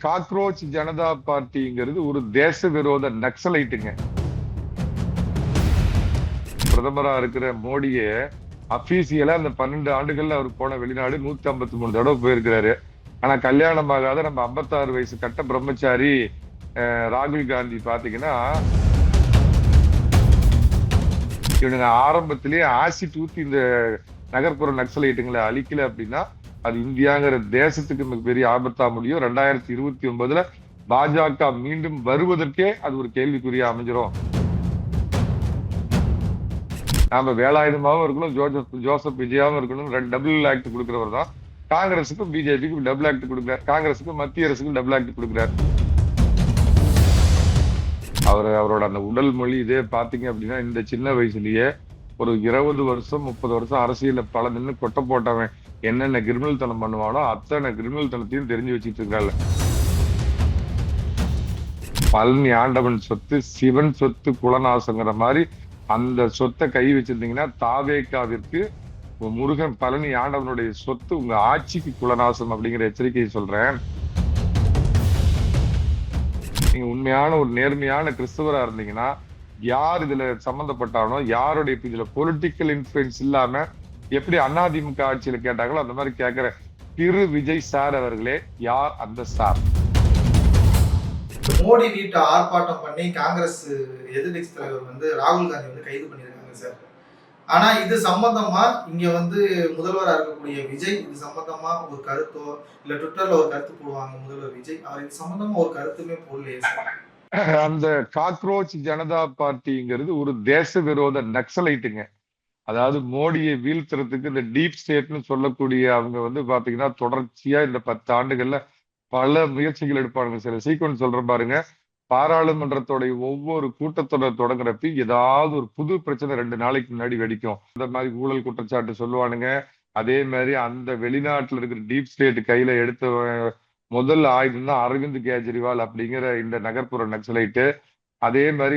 Cockroach Janata பார்ட்டிங்கிறது ஒரு தேச விரோத நக்சலைட்டுங்க. பிரதமரா இருக்கிற மோடியே அபிஷியலா அந்த 12 ஆண்டுகள்ல அவர் போன வெளிநாடு 153 தடவை போயிருக்கிறாரு. ஆனா கல்யாணம் ஆகாத நம்ம 56 வயசு கட்ட பிரம்மச்சாரி ராகுல் காந்தி பாத்தீங்கன்னா இவனுங்க ஆரம்பத்திலேயே ஆசிட் ஊத்தி இந்த நகர்ப்புற நக்சலைட்டுங்களை அழிக்கல அப்படின்னா அது இந்தியாங்கிற தேசத்துக்கு மிகப்பெரிய ஆபத்தா முடியும். 2029 பாஜக மீண்டும் வருவதற்கே அது ஒரு கேள்விக்குறியா அமைஞ்சிரும். நாம வேலாயுதமாவும் இருக்கணும், ஜோசப் விஜயாவும் இருக்கணும். டபுள் ஆக்ட் கொடுக்கிறவர் தான். காங்கிரஸுக்கும் பிஜேபிக்கும் டபுள் ஆக்ட் கொடுக்கிறார், காங்கிரஸுக்கும் மத்திய அரசுக்கும் டபுள் ஆக்ட் கொடுக்கிறார். அவரோட அந்த உடல் மொழி இதே பாத்தீங்க அப்படின்னா இந்த சின்ன வயசுலயே ஒரு 20 வருஷம் 30 வருஷம் அரசியல பல நின்று கொட்ட போட்டவன் என்னென்ன கிரிமினல் தனம் பண்ணுவானோ அத்தனை கிரிமினல் தனத்தையும் தெரிஞ்சு வச்சுட்டு இருக்காங்க. பழனி ஆண்டவன் சொத்து சிவன் சொத்து குலநாசங்கிற மாதிரி அந்த சொத்தை கை வச்சிருந்தீங்கன்னா தாவேகாவிற்கு முருகன் பழனி ஆண்டவனுடைய சொத்து உங்க ஆட்சிக்கு குலநாசம் அப்படிங்கிற எச்சரிக்கையை சொல்றேன். நீங்க உண்மையான ஒரு நேர்மையான கிறிஸ்தவரா இருந்தீங்கன்னா யார் இதுல சம்பந்தப்பட்டானோ யாருடைய இதுல பொலிட்டிக்கல் இன்ஃபுளுன்ஸ் இல்லாம எப்படி அதிமுக ஆட்சியில கேட்டாங்களோ அந்த மாதிரி கேட்கிற திரு விஜய் சார் அவர்களே, யார் அந்த சார்? மோடி வீட்டை ஆர்ப்பாட்டம் பண்ணி காங்கிரஸ் எதிர்கட்சி தலைவர் ராகுல் காந்தி கைது பண்ணியிருக்காங்க சார். ஆனா இது சம்பந்தமா இங்க முதல்வரா இருக்கக்கூடிய விஜய் இது சம்பந்தமா ஒரு கருத்தோ இல்ல ட்விட்டர்ல ஒரு கருத்து போடுவாங்க முதல்வர் விஜய், அவர் இது சம்பந்தமா ஒரு கருத்துமே போடலையே சார். அந்த காக்ரோச் ஜனதா பார்ட்டிங்கிறது ஒரு தேச விரோத நக்சலைட்டுங்க. அதாவது மோடியை வீழ்த்துறதுக்கு இந்த டீப் ஸ்டேட்னு சொல்லக்கூடிய அவங்க பாத்தீங்கன்னா தொடர்ச்சியா இந்த 10 ஆண்டுகள்ல பல முயற்சிகள் எடுப்பாங்க. சில சீக்வன்ஸ் சொல்ற பாருங்க. பாராளுமன்றத்தோடைய ஒவ்வொரு கூட்டத்தொடர் தொடங்குறப்ப ஏதாவது ஒரு புது பிரச்சனை 2 நாளைக்கு முன்னாடி வெடிக்கும். இந்த மாதிரி ஊழல் குற்றச்சாட்டு சொல்லுவானுங்க. அதே மாதிரி அந்த வெளிநாட்டுல இருக்கிற டீப் ஸ்டேட் கையில எடுத்த முதல் ஆயுதம் தான் அரவிந்த் கெஜ்ரிவால் அப்படிங்கிற இந்த நகர்ப்புற நக்சலைட்டு. அதே மாதிரி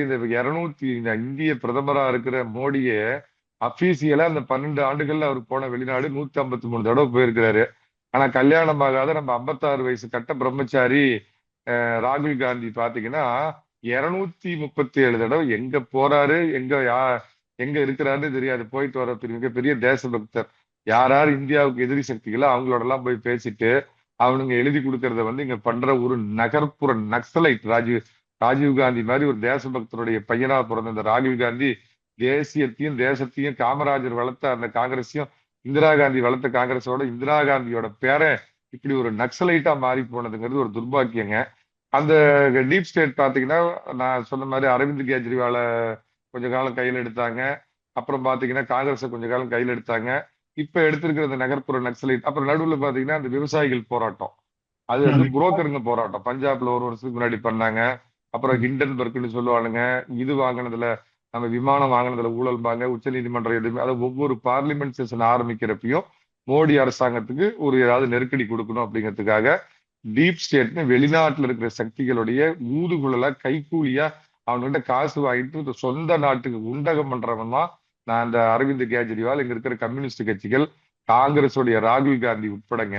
இந்த இந்திய பிரதமரா இருக்கிற மோடியே அபிஷியலா அந்த 12 ஆண்டுகள்ல அவர் போன வெளிநாடு 153 தடவை போயிருக்கிறாரு. ஆனா கல்யாணம் ஆகாத நம்ம 56 வயசு கட்ட பிரம்மச்சாரி ராகுல் காந்தி பாத்தீங்கன்னா 237 தடவை எங்க போறாரு, எங்க இருக்கிறாருன்னு தெரியாது. போயிட்டு வர மிகப்பெரிய தேசபக்தர். யார் இந்தியாவுக்கு எதிரி சக்திகளோ அவங்களோட எல்லாம் போய் பேசிட்டு அவனுங்க எழுதி கொடுக்கறத இங்க பண்ற ஒரு நகர்ப்புற நக்சலைட் ராஜீவ் காந்தி மாதிரி ஒரு தேசபக்தருடைய பையனா பிறந்த இந்த ராகுல் காந்தி தேசியத்தையும் தேசத்தையும் காமராஜர் வளர்த்த அந்த காங்கிரஸையும் இந்திரா காந்தி வளர்த்த காங்கிரஸோட இந்திரா காந்தியோட பேரை இப்படி ஒரு நக்சலைட்டா மாறி போனதுங்கிறது ஒரு துர்பாக்கியங்க. அந்த டீப் ஸ்டேட் பாத்தீங்கன்னா நான் சொன்ன மாதிரி அரவிந்த் கெஜ்ரிவாலை கொஞ்ச காலம் கையில் எடுத்தாங்க. அப்புறம் பாத்தீங்கன்னா காங்கிரஸை கொஞ்ச காலம் கையில் எடுத்தாங்க. இப்ப எடுத்திருக்கிற இந்த நகர்ப்புற நக்சலைட். அப்புறம் நடுவில் பாத்தீங்கன்னா அந்த விவசாயிகள் போராட்டம், அது புரோக்கருங்க போராட்டம் பஞ்சாப்ல ஒரு வருஷத்துக்கு முன்னாடி பண்ணாங்க. அப்புறம் ஹிண்டன்பர்க்னு சொல்லுவானுங்க. இது வாங்கினதுல நம்ம விமானம் வாங்கினதுல ஊழல்பாங்க. உச்ச நீதிமன்றம் எதுவுமே அதை ஒவ்வொரு பார்லிமெண்ட் செஷன் ஆரம்பிக்கிறப்பையும் மோடி அரசாங்கத்துக்கு ஒரு ஏதாவது நெருக்கடி கொடுக்கணும் அப்படிங்கிறதுக்காக டீப் ஸ்டேட்னு வெளிநாட்டுல இருக்கிற சக்திகளுடைய ஊதுகுழலா கைக்கூலியா அவன்கிட்ட காசு வாங்கிட்டு சொந்த நாட்டுக்கு உண்டகம் பண்றவன் தான் நான் அந்த அரவிந்த் கெஜ்ரிவால், இங்க இருக்கிற கம்யூனிஸ்ட் கட்சிகள், காங்கிரஸுடைய ராகுல் காந்தி உட்படங்க.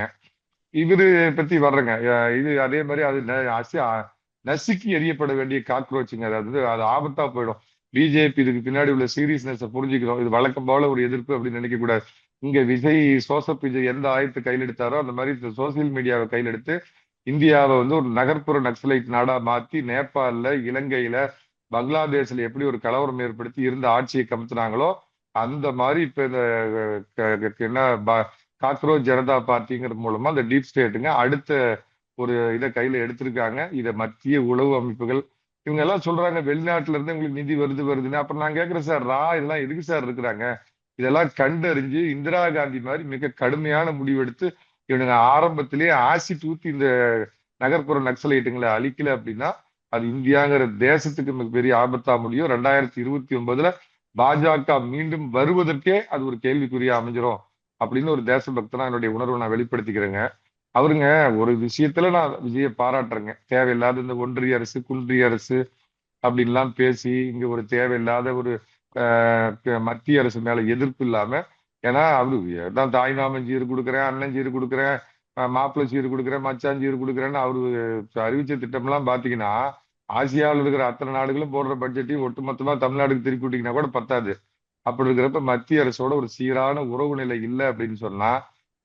இவரு பத்தி வர்றேங்க. இது அதே மாதிரி அது நசுக்கி எறியப்பட வேண்டிய காக்ரோச்சுங்க. அது ஆபத்தா போயிடும். பிஜேபி இதுக்கு பின்னாடி உள்ள சீரியஸ்னஸ் புரிஞ்சுக்கிறோம். இது வழக்கம் போல ஒரு எதிர்ப்பு அப்படின்னு நினைக்க கூடாது. இங்க ஜோசப் விஜய் எந்த ஆயத்தை கையில் எடுத்தாரோ அந்த மாதிரி சோசியல் மீடியாவை கையில் எடுத்து இந்தியாவை ஒரு நகர்ப்புற நக்சலைட் நாடா மாத்தி நேபாளில, இலங்கையில, பங்களாதேஷ்ல எப்படி ஒரு கலவரம் ஏற்படுத்தி இருந்த ஆட்சியை கமுத்துனாங்களோ அந்த மாதிரி இப்ப இந்த என்ன காக்ரோச் ஜனதா பார்ட்டிங்கிறது மூலமா இந்த டீப் ஸ்டேட்டுங்க அடுத்த ஒரு இதை கையில எடுத்திருக்காங்க. இதை மத்திய உளவு அமைப்புகள் இவங்க எல்லாம் சொல்றாங்க வெளிநாட்டுல இருந்து உங்களுக்கு நிதி வருதுன்னு. அப்புறம் நான் கேட்கிறேன் சார், இதெல்லாம் எதுக்கு சார் இருக்கிறாங்க? இதெல்லாம் கண்டறிஞ்சு இந்திரா காந்தி மாதிரி மிக கடுமையான முடிவெடுத்து இவனுங்க ஆரம்பத்திலேயே ஆசிட் ஊத்தி இந்த நகர்ப்புற நக்சலைட்டுங்களை அழிக்கல அப்படின்னா அது இந்தியாங்கிற தேசத்துக்கு மிகப்பெரிய ஆபத்தா முடியும். 2029 பாஜக மீண்டும் வருவதற்கே அது ஒரு கேள்விக்குறியா அமைஞ்சிரும் அப்படின்னு ஒரு தேசபக்தனா என்னுடைய உணர்வை நான் வெளிப்படுத்திக்கிறேங்க. அவருங்க ஒரு விஷயத்துல நான் விஜயை பாராட்டுறேங்க. தேவையில்லாத இந்த ஒன்றிய அரசு குன்றிய அரசு அப்படின்லாம் பேசி இங்க ஒரு தேவையில்லாத ஒரு மத்திய அரசு மேல எதிர்ப்பு இல்லாம, ஏன்னா அவரு தான் தாய்மாமன் சீர் கொடுக்குறேன், அண்ணன் சீர் கொடுக்குறேன், மாப்பிள்ளை சீர் கொடுக்குறேன், மச்சான் சீர் கொடுக்குறேன்னு அவரு அறிவிச்ச திட்டம்லாம் பாத்தீங்கன்னா ஆசியாவில் இருக்கிற அத்தனை நாடுகளும் போடுற பட்ஜெட்டையும் ஒட்டுமொத்தமா தமிழ்நாடுக்கு திருப்பி விட்டீங்கன்னா கூட பத்தாது. அப்படி இருக்கிறப்ப மத்திய அரசோட ஒரு சீரான உறவு நிலை இல்லை அப்படின்னு சொன்னா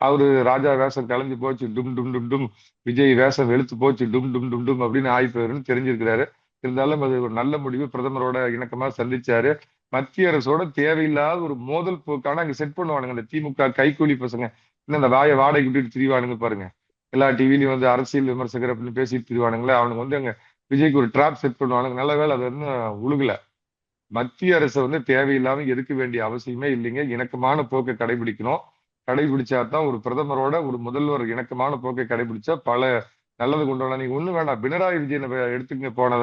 அவரு ராஜா வேஷம் கலைஞ்சு போச்சு டும் டும் டும் டும், விஜய் வேஷம் வெளுத்து போச்சு டும் டும் டும் டும் அப்படின்னு ஆயிப்போயிருன்னு தெரிஞ்சிருக்கிறாரு. இருந்தாலும் அது ஒரு நல்ல முடிவு, பிரதமரோட இணக்கமா சந்திச்சாரு. மத்திய அரசோட தேவையில்லாத ஒரு மோதல் போக்கான அங்க செட் பண்ணுவானுங்க இந்த திமுக கைக்கூலி பசங்க. இன்னும் அந்த வாயை வாடகை விட்டுட்டு திரிவானுங்க பாருங்க. எல்லா டிவிலையும் வந்து அரசியல் விமர்சகர் அப்படின்னு பேசிட்டு திரிவானுங்களே, அவனுங்க வந்து அங்க விஜய்க்கு ஒரு ட்ராப் செட் பண்ணுவானுங்க. நல்ல வேலை அது வந்து உழுகல. மத்திய அரசை வந்து தேவையில்லாம எதுக்க வேண்டிய அவசியமே இல்லைங்க. இணக்கமான போக்கை கடைபிடிக்கணும். கடைபிடிச்சா தான் ஒரு பிரதமரோட ஒரு முதல்வர் இணக்கமான போக்கை கடைபிடிச்சா பல நல்லது கொண்டு வரலாம். நீங்க ஒண்ணு வேண்டாம், பினராயி விஜயனை எடுத்துங்க. போன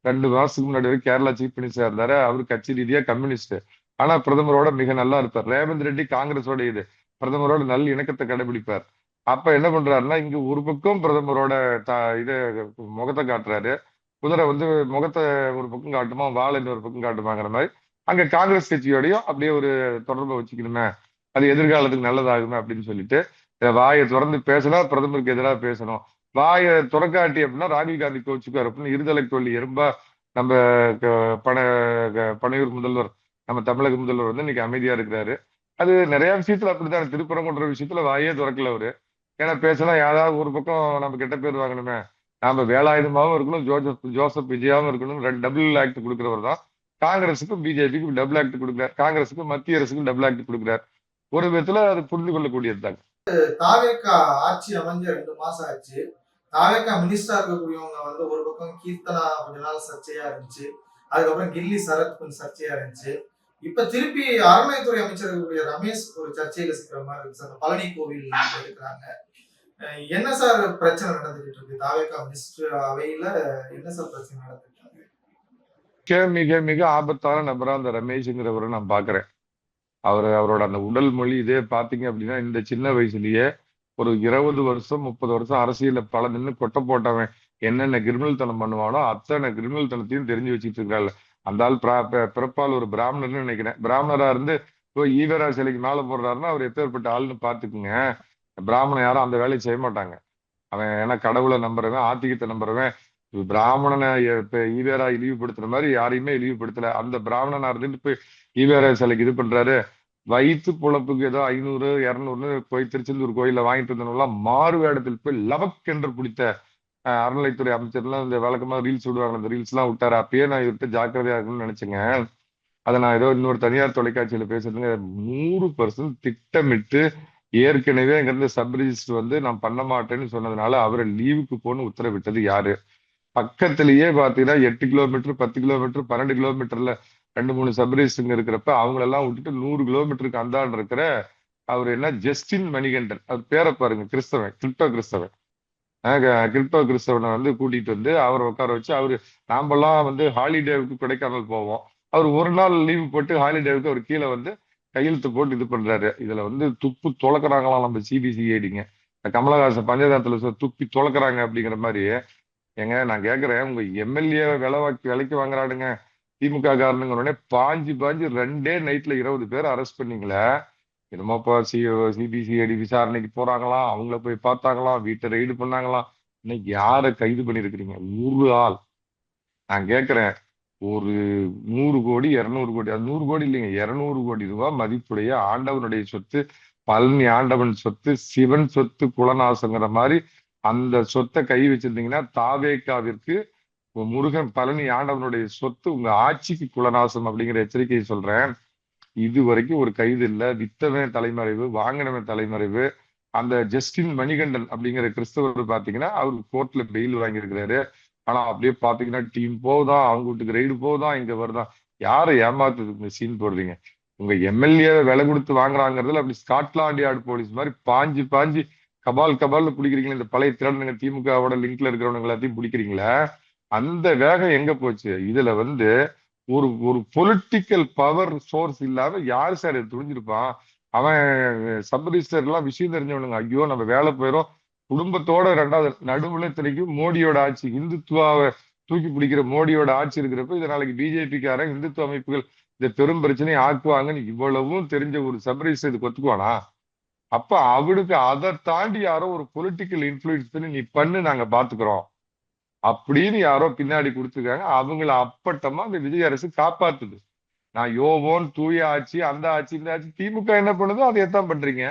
2 மாசத்துக்கு முன்னாடி வரைக்கும் கேரளா சீஃப் மினிஸ்டர் இருந்தாரு. அவரு கட்சி ரீதியா கம்யூனிஸ்ட், ஆனா பிரதமரோட மிக நல்லா இருப்பார். ரேவந்த் ரெட்டி காங்கிரஸோட இது பிரதமரோட நல்ல இணக்கத்தை கடைபிடிப்பார். அப்ப என்ன பண்றாருன்னா இங்க ஒரு பக்கம் பிரதமரோட இத முகத்தை காட்டுறாரு. குதிரை வந்து முகத்தை ஒரு பக்கம் காட்டுமா, வாழை இன்னொரு பக்கம் காட்டுமாங்கிற மாதிரி அங்க காங்கிரஸ் கட்சியோடயும் அப்படியே ஒரு தொடர்பை வச்சுக்கணுமே, அது எதிர்காலத்துக்கு நல்லதாகுமே அப்படின்னு சொல்லிட்டு வாயை திறந்து பேசினா பிரதமருக்கு எதிராக பேசணும். வாயை துறக்காட்டி அப்படின்னா ராகுல் காந்தி கோச்சுக்கார் அப்படின்னு இருதலை தோல்வி எறும்பா நம்ம பன பனையூர் முதல்வர், நம்ம தமிழக முதல்வர் வந்து இன்னைக்கு அமைதியா இருக்கிறாரு. அது நிறைய விஷயத்துல அப்படித்தான். திருப்பரங்குன்ற விஷயத்துல வாயே திறக்கல அவரு. ஏன்னா பேசினா யாராவது ஒரு பக்கம் நம்ம கெட்ட பேர் வாங்கணுமே. நாம வேலாயுதமாவும் இருக்கணும், ஜோசப் விஜயாவும் இருக்கணும். 2 டபுள் ஆக்ட் கொடுக்கிறவர் தான். காங்கிரஸுக்கும் பிஜேபிக்கும் டபுள் ஆக்ட் கொடுக்குறார், காங்கிரஸுக்கும் மத்திய அரசுக்கும் டபுள் ஆக்ட் கொடுக்குறார். ஒரு விதத்துல அது புரிந்து கொள்ளக்கூடியது தான். தாவேக்கா ஆட்சி அமைஞ்ச 2 மாசம் ஆச்சு. தாவேக்கா மினிஸ்டரா இருக்கக்கூடியவங்க வந்து ஒரு பக்கம் கீர்த்தனா கொஞ்ச நாள் சர்ச்சையா இருந்துச்சு, அதுக்கப்புறம் கில்லி சரத் கொஞ்சம் சர்ச்சையா இருந்துச்சு. இப்ப திருப்பி அறநிலையத்துறை அமைச்சர் இருக்கக்கூடிய ரமேஷ் ஒரு சர்ச்சையில சிக்கிற மாதிரி இருக்கு சார். பழனி கோவில் இருக்கிறாங்க. என்ன சார் பிரச்சனை நடந்துகிட்டு இருக்கு தாவேக்கா மினிஸ்டர் அவையில? என்ன சார் பிரச்சனை நடந்துட்டு இருக்கு? மிக மிக ஆபத்தான நபரா அந்த ரமேஷ்ங்கிறவரை நான் பாக்குறேன். அவரோட அந்த உடல் மொழி இதே பாத்தீங்க அப்படின்னா இந்த சின்ன வயசுலயே ஒரு 20 வருஷம் 30 வருஷம் அரசியல பல நின்று கொட்டை போட்டவன் என்னென்ன கிரிமினல் தனம் பண்ணுவானோ அத்தனை கிரிமினல் தனத்தையும் தெரிஞ்சு வச்சுட்டு இருக்காள். அந்த ஆள் பிறப்பால் ஒரு பிராமணர்னு நினைக்கிறேன். பிராமணரா இருந்து இப்போ ஈவரா சிலைக்கு மேல போடுறாருன்னா அவர் எப்பேற்பட்ட ஆள்னு பாத்துக்குங்க. பிராமணன் யாரும் அந்த வேலையை செய்ய மாட்டாங்க. அவன் ஏன்னா கடவுளை நம்புறவன், ஆத்திகத்தை நம்புறவன். பிராமணனை இப்ப ஈவேரா இழிவுபடுத்துற மாதிரி யாரையுமே இழிவுபடுத்தல. அந்த பிராமணனா இருந்துட்டு போய் ஈவேரா சிலைக்கு இது பண்றாரு. வயிற்று பொழப்புக்கு ஏதோ 500 200 போய் திருச்செந்தூர் கோயில வாங்கிட்டு வந்தவங்களாம் மாறு வேடத்தில் போய் லவக் என்று பிடித்த அறநிலைத்துறை அமைச்சர்லாம் இந்த வழக்கமா ரீல்ஸ் விடுவாங்க. அந்த ரீல்ஸ் எல்லாம் விட்டாரு. அப்பயே நான் இவர்கிட்ட ஜாக்கிரதையா இருக்கணும்னு நினைச்சேங்க. அதை நான் ஏதோ இன்னொரு தனியார் தொலைக்காட்சியில பேசுறதுங்க 100% திட்டமிட்டு ஏற்கனவே இங்கிருந்து சப் ரிஜிஸ்டர் வந்து நான் பண்ண மாட்டேன்னு சொன்னதுனால அவரை லீவுக்கு போன்னு உத்தரவிட்டது யாரு? பக்கத்திலேயே பாத்தீங்கன்னா 8 கிலோமீட்டர் 10 கிலோமீட்டர் 12 கிலோமீட்டர்ல 2 3 சப் ரிஜிஸ்டருங்க இருக்கிறப்ப அவங்களெல்லாம் விட்டுட்டு 100 கிலோமீட்டருக்கு அந்தாண்டு இருக்கிற அவர் என்ன ஜஸ்டின் மணிகண்டன், அவர் பேரை பாருங்க, கிறிஸ்தவன், கிறிஸ்தவ கிறிஸ்தவனை வந்து கூட்டிட்டு வந்து அவரை உட்கார வச்சு அவரு நாமெல்லாம் வந்து ஹாலிடேவுக்கு கொடைக்கானல் போவோம். அவர் ஒரு நாள் லீவு போட்டு ஹாலிடேவுக்கு அவர் கீழே வந்து கையெழுத்து போட்டு இது பண்றாரு. இதுல வந்து துப்பு துளக்குறாங்களாம் நம்ம சிபிசிஐடிங்க. கமலஹாசன் பஞ்சதாரத்துல துப்பி துளக்குறாங்க அப்படிங்கிற மாதிரி. ஏங்க நான் கேக்குறேன், உங்க எம்எல்ஏ விலைக்கு வாங்குறாடுங்க திமுக காரணங்க உடனே பாஞ்சு 2 நைட்ல 20 பேர் அரெஸ்ட் பண்ணீங்களே. என்னமோப்பா சிபிசிஐடி விசாரணைக்கு போறாங்களாம், அவங்கள போய் பார்த்தாங்களாம், வீட்டை ரெய்டு பண்ணாங்களாம். இன்னைக்கு யாரை கைது பண்ணிருக்கிறீங்க? ஒரு ஆள். நான் கேட்கிறேன், ஒரு 100 கோடி 200 கோடி, அது 100 கோடி இல்லைங்க, 200 கோடி ரூபாய் மதிப்புடைய ஆண்டவனுடைய சொத்து, பழனி ஆண்டவன் சொத்து, சிவன் சொத்து குலநாசங்கிற மாதிரி அந்த சொத்தை கை வச்சிருந்தீங்கன்னா தாவேக்காவிற்கு முருகன் பழனி ஆண்டவனுடைய சொத்து உங்க ஆட்சிக்கு குலநாசம் அப்படிங்கிற எச்சரிக்கையை சொல்றேன். இது வரைக்கும் ஒரு கைது இல்ல. வித்தவன் தலைமறைவு, வாங்கினவன் தலைமறைவு. அந்த ஜஸ்டின் மணிகண்டன் அப்படிங்கிற கிறிஸ்தவர் பாத்தீங்கன்னா அவர் கோர்ட்ல பெயில் வாங்கியிருக்கிறாரு. ஆனா அப்படியே பாத்தீங்கன்னா டீம் போகுதான், அவங்க வீட்டுக்கு ரெய்டு போகுதான், இங்க வருதான். யாரை ஏமாத்துறதுக்கு சீன் போடுறீங்க? உங்க எம்எல்ஏ விலை கொடுத்து வாங்குறாங்கிறதுல அப்படி ஸ்காட்லாண்ட் யார்டு போலீஸ் மாதிரி பாஞ்சு கபால்னு பிடிக்கிறீங்களா? இந்த பழைய திருடனுங்க திமுகவோட லிங்க்ல இருக்கிறவங்க எல்லாத்தையும் பிடிக்கிறீங்களா? அந்த வேகம் எங்க போச்சு? இதுல வந்து ஒரு ஒரு பொலிட்டிக்கல் பவர் சோர்ஸ் இல்லாம யாரு சார் துணிஞ்சிருப்பான்? அவன் சப் ரிஜிஸ்டர் எல்லாம் விஷயம் தெரிஞ்சவனுங்க. ஐயோ நம்ம வேலை போயிடும், குடும்பத்தோட 2வது நடுவுல திரைக்கும் மோடியோட ஆட்சி, இந்துத்துவாவை தூக்கி பிடிக்கிற மோடியோட ஆட்சி இருக்கிறப்ப இதை நாளைக்கு பிஜேபிக்காரன் இந்துத்துவ அமைப்புகள் இந்த பெரும் பிரச்சனையை ஆக்குவாங்கன்னு இவ்வளவும் தெரிஞ்ச ஒரு சப் ரிஜிஸ்டர் இதுக்கு ஒத்துக்குவானா? அப்ப அவனுக்கு அதை தாண்டி யாரோ ஒரு பொலிட்டிக்கல் இன்ஃபுளுன்ஸ் பண்ணி நீ பண்ணு நாங்க பாத்துக்கிறோம் அப்படின்னு யாரோ பின்னாடி கொடுத்துருக்காங்க. அவங்கள அப்பட்டமா அந்த விஜய் அரசு காப்பாத்துது. நான் யோவோன் தூய ஆட்சி, அந்த ஆட்சி, இந்த ஆட்சி. திமுக என்ன பண்ணுதோ அதைத்தான் பண்றீங்க.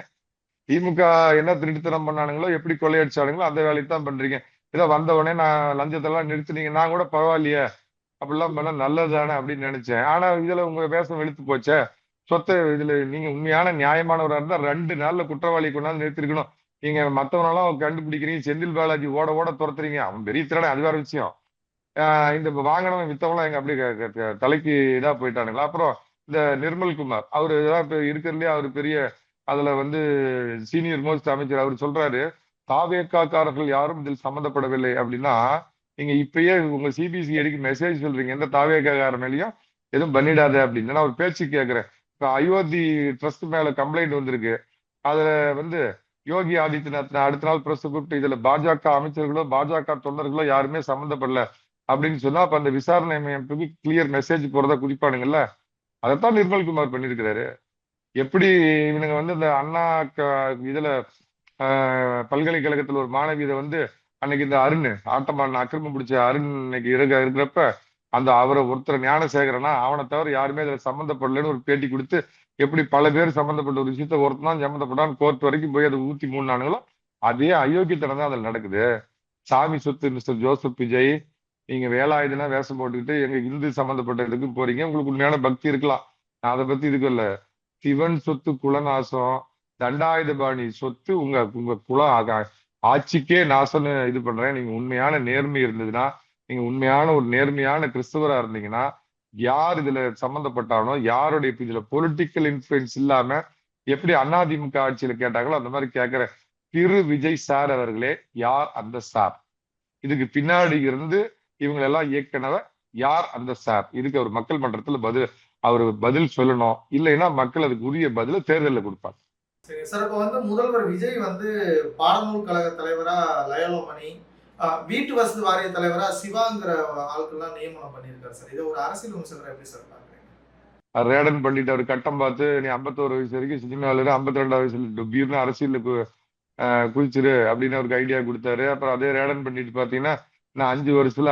திமுக என்ன திருட்டுத்தனம் பண்ணானுங்களோ, எப்படி கொள்ளையடிச்சானுங்களோ அந்த வேலையை தான் பண்றீங்க. ஏதோ வந்த உடனே நான் லஞ்சத்தெல்லாம் நிறுத்துனீங்க, நான் கூட பரவாயில்லையே அப்படிலாம் பண்ண நல்லதுதானே அப்படின்னு நினைச்சேன். ஆனா இதுல உங்க வேஷம் வெளுத்து போச்சே. சொத்தை இதுல நீங்க உண்மையான நியாயமானவரா இருந்தா 2 நாள்ல குற்றவாளி கொண்டாந்து நிறுத்திருக்கணும். நீங்க மத்தவனெல்லாம் கண்டுபிடிக்கிறீங்க, செந்தில் பாலாஜி ஓட ஓட துரத்துறீங்க. அவன் பெரிய திருடன், அது வேற விஷயம். இந்த வாங்கினவன் வித்தவங்களாம் எங்க அப்படியே தலைக்கு இதா போயிட்டானுங்களா. அப்புறம் இந்த நிர்மல் குமார் அவரு தான் இப்ப இருக்கிறதுலயே அவரு பெரிய அதுல வந்து சீனியர் மோஸ்ட் அமைச்சர். அவர் சொல்றாரு தாவேக்காக்காரர்கள் யாரும் இதில் சம்மந்தப்படவில்லை அப்படின்னா, நீங்க இப்பயே உங்க சிபிசிஐடிக்கு மெசேஜ் சொல்றீங்க எந்த தாவேக்காக்கார மேலயும் எதுவும் பண்ணிடாத அப்படின்னு. நான் ஒரு பேச்சு கேட்கிறேன். இப்ப அயோத்தி ட்ரஸ்ட் மேல கம்ப்ளைண்ட் வந்திருக்கு. அதுல வந்து யோகி ஆதித்யநாத் அடுத்த நாள் பிரஸ் கூப்பிட்டு இதுல பாஜக அமைச்சர்களோ பாஜக தொண்டர்களோ யாருமே சம்மந்தப்படல அப்படின்னு சொன்னா, அப்ப அந்த விசாரணை அமைப்புக்கு கிளியர் மெசேஜ் போறதா குறிப்பானுங்கல்ல. அதைத்தான் நிர்மல்குமார் பண்ணிருக்கிறாரு. எப்படி இவனுங்க வந்து இந்த அண்ணா இதுல பல்கலைக்கழகத்துல ஒரு மாணவி இதை வந்து அன்னைக்கு இந்த அருண் ஆட்டமான அக்கிரமம் பிடிச்ச அருண் இன்னைக்கு இருக்கிறப்ப அந்த அவரை ஒருத்தர் ஞானசேகரனா அவனை தவிர யாருமே இதுல சம்மந்தப்படலன்னு ஒரு பேட்டி கொடுத்து, எப்படி பல பேர் சம்மந்தப்பட்ட ஒரு விஷயத்த ஒருத்தன் தான் சம்மந்தப்பட்டான்னு கோர்ட் வரைக்கும் போய் அதை ஊத்தி மூணானுங்களோ அதே அயோக்கியத்தனம் தான் அதுல நடக்குது. சாமி சொத்து மிஸ்டர் ஜோசப் விஜய், நீங்க வேலாயுதனா வேஷம் போட்டுக்கிட்டு எங்க இந்து சம்பந்தப்பட்ட இதுக்கு போறீங்க. உங்களுக்கு உண்மையான பக்தி இருக்கலாம், நான் அதை பத்தி இதுக்கு இல்ல. சிவன் சொத்து குலநாசம், தண்டாயுதபாணி சொத்து உங்க உங்க ஆட்சிக்கே நாசம்னு இது பண்றேன். நீங்க உண்மையான நேர்மை இருந்ததுன்னா, நீங்க உண்மையான ஒரு நேர்மையான கிறிஸ்தவரா இருந்தீங்கன்னா, யார் இதுல சம்பந்தப்பட்டானோ யாருடைய இதுல பொலிட்டிக்கல் இன்ஃபுளுன்ஸ் இல்லாம எப்படி அதிமுக ஆட்சியில கேட்டாங்களோ அந்த மாதிரி கேட்கிற திரு விஜய் சார் அவர்களே, யார் அந்த சார்? இதுக்கு பின்னாடி இருந்து இவங்க எல்லாம் இயக்குனவர் யார் அந்த சார்? இதுக்கு அவர் மக்கள் மன்றத்துல அவர் பதில் சொல்லணும். இல்லைன்னா மக்கள் அதுக்கு உரிய பதில தேர்தலில் கொடுப்பாங்க. சரி சார், இப்போ வந்து முதல்வர் விஜய் வந்து பாடநூல் கழக தலைவரா லயோலமணி, வீட்டு வசதி வாரிய தலைவரா சிவாங்கிற ஆட்கள்லாம் நியமனம் பண்ணியிருக்காரு சார். இதை ஒரு அரசியல் விமர்சகர் எப்படி சார் பாக்குறீங்க? ரேடன் பண்ணிட்டு அவர் கட்டம் பார்த்து நீ 51 வயசு வரைக்கும் சினிமாவில் 52 வயசுல டொபீர்னு அரசியலுக்கு குதிச்சிரு அப்படின்னு அவருக்கு ஐடியா கொடுத்தாரு. அப்புறம் அதே ரேடன் பண்ணிட்டு பாத்தீங்கன்னா நான் 5 வருஷத்துல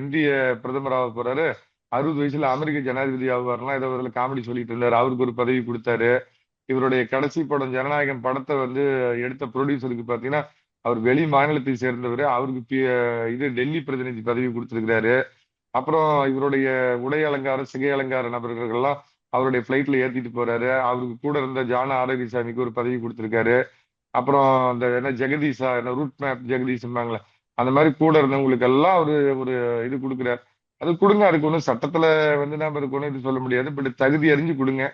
இந்திய பிரதமராக போறாரு, 60 வயசுல அமெரிக்க ஜனாதிபதி ஆகுவார்லாம் ஏதோ ஒரு காமெடி சொல்லிட்டு இருந்தாரு. அவருக்கு ஒரு பதவி கொடுத்தாரு. இவருடைய கடைசி படம் ஜனநாயகம் படத்தை வந்து எடுத்த ப்ரொடியூசருக்கு பாத்தீங்கன்னா அவர் வெளி மாநிலத்தை சேர்ந்தவர். அவருக்கு இது டெல்லி பிரதிநிதி பதவி கொடுத்திருக்கிறாரு. அப்புறம் இவருடைய உடை அலங்கார சிகை அலங்கார நபர்கள்லாம் அவருடைய பிளைட்ல ஏத்திட்டு போறாரு. அவருக்கு கூட இருந்த ஜான ஆரோக்கியசாமிக்கு ஒரு பதவி கொடுத்திருக்காரு. அப்புறம் இந்த என்ன ஜெகதீஷா என்ன ரூட் மேப் ஜெகதீஷ்பாங்களே அந்த மாதிரி கூட இருந்தவங்களுக்கு எல்லாம் ஒரு ஒரு இது கொடுக்குறாரு. அது கொடுங்க, அதுக்கு ஒன்றும் சட்டத்துல வந்து நாம அதுக்கு ஒன்றும் இது சொல்ல முடியாது. பட் தகுதி அறிஞ்சு கொடுங்க.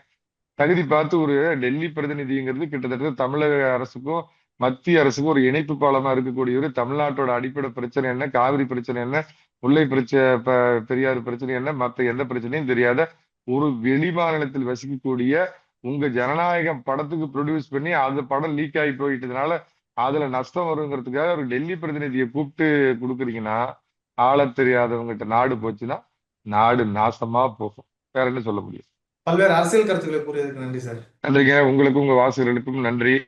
தகுதி பார்த்து ஒரு டெல்லி பிரதிநிதிங்கிறது கிட்டத்தட்ட தமிழக அரசுக்கும் மத்திய அரசுக்கும் ஒரு இணைப்பு பாலமா இருக்கக்கூடிய ஒரு தமிழ்நாட்டோட அடிப்படை பிரச்சனை என்ன, காவிரி பிரச்சனை என்ன, முல்லை பிரச்சனை, பெரியாறு பிரச்சனை என்ன, மற்ற எந்த பிரச்சனையும் தெரியாத ஒரு வெளி மாநிலத்தில் வசிக்கக்கூடிய உங்க ஜனநாயகம் படத்துக்கு ப்ரொடியூஸ் பண்ணி அந்த படம் லீக் ஆகி போயிட்டதுனால அதுல நஷ்டம் வருங்கிறதுக்காக ஒரு டெல்லி பிரதிநிதியை கூப்பிட்டு கொடுக்குறீங்கன்னா, ஆள தெரியாதவங்ககிட்ட நாடு போச்சுன்னா நாடு நாசமா போகும். வேற என்ன சொல்ல முடியும்? பல்வேறு அரசியல் கருத்துக்களை கூறியதுக்கு நன்றி சார். நன்றிங்க. உங்களுக்கும் உங்க வாசகர்களுக்கும் நன்றி.